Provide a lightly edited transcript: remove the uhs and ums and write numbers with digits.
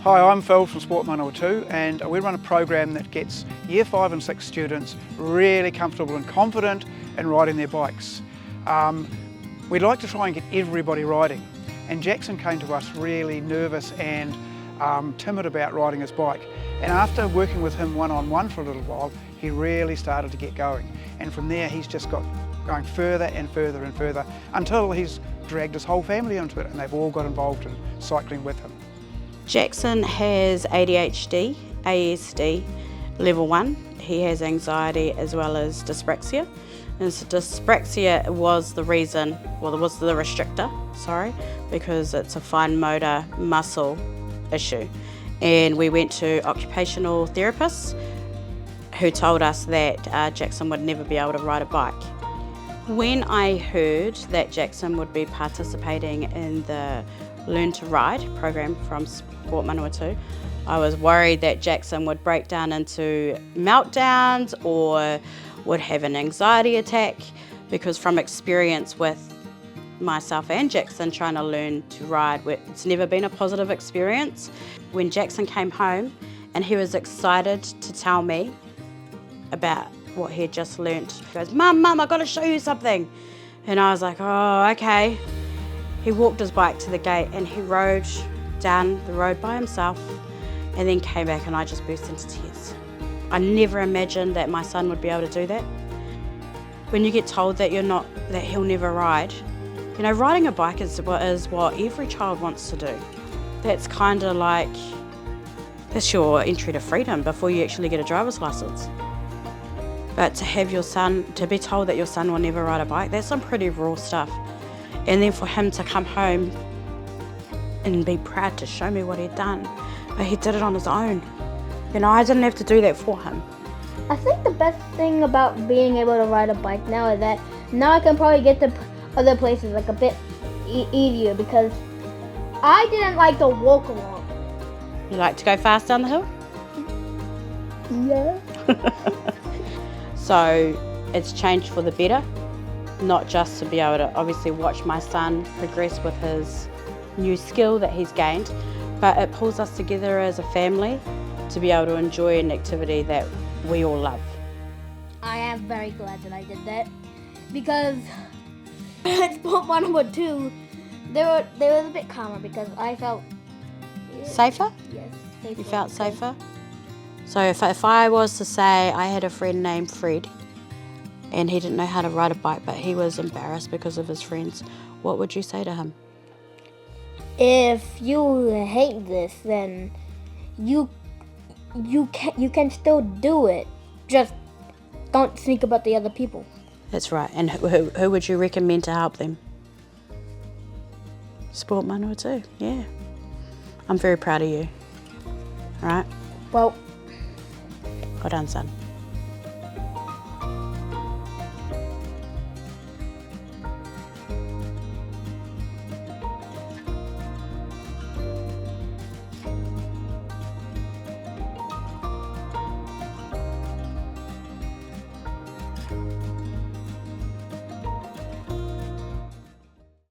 Hi, I'm Phil from Sport Manawatū, and we run a program that gets Year 5 and 6 students really comfortable and confident in riding their bikes. We'd like to try and get everybody riding, and Jaxon came to us really nervous and timid about riding his bike, and after working with him one-on-one for a little while, he really started to get going, and from there he's just got going further and further and further until he's dragged his whole family into it, and they've all got involved in cycling with him. Jaxon has ADHD, ASD, level 1. He has anxiety as well as dyspraxia. And so dyspraxia was the reason, well, it was the restrictor, because it's a fine motor muscle issue. And we went to occupational therapists who told us that Jaxon would never be able to ride a bike. When I heard that Jaxon would be participating in the Learn to Ride program from Sport Manawatū, I was worried that Jaxon would break down into meltdowns or would have an anxiety attack, because from experience with myself and Jaxon trying to learn to ride, it's never been a positive experience. When Jaxon came home and he was excited to tell me about what he had just learnt, he goes, Mum, I got to show you something. And I was like, oh, okay. He walked his bike to the gate and he rode down the road by himself and then came back, and I just burst into tears. I never imagined that my son would be able to do that. When you get told that that he'll never ride, you know, riding a bike is what every child wants to do. That's kind of like, that's your entry to freedom before you actually get a driver's license. But to have to be told that your son will never ride a bike, that's some pretty raw stuff. And then for him to come home and be proud to show me what he'd done, but he did it on his own. You know, I didn't have to do that for him. I think the best thing about being able to ride a bike now is that now I can probably get to other places like a bit easier, because I didn't like to walk along. You like to go fast down the hill? Yeah. So it's changed for the better, not just to be able to obviously watch my son progress with his new skill that he's gained, but it pulls us together as a family to be able to enjoy an activity that we all love. I am very glad that I did that, because at Sport Manawatū, they were a bit calmer, because I felt Safer? Yes, safer. You felt safer? So if I was to say I had a friend named Fred and he didn't know how to ride a bike, but he was embarrassed because of his friends, what would you say to him? If you hate this, then you can still do it. Just don't think about the other people. That's right. And who would you recommend to help them? Sport Manawatū, yeah. I'm very proud of you. All right? Well done, son.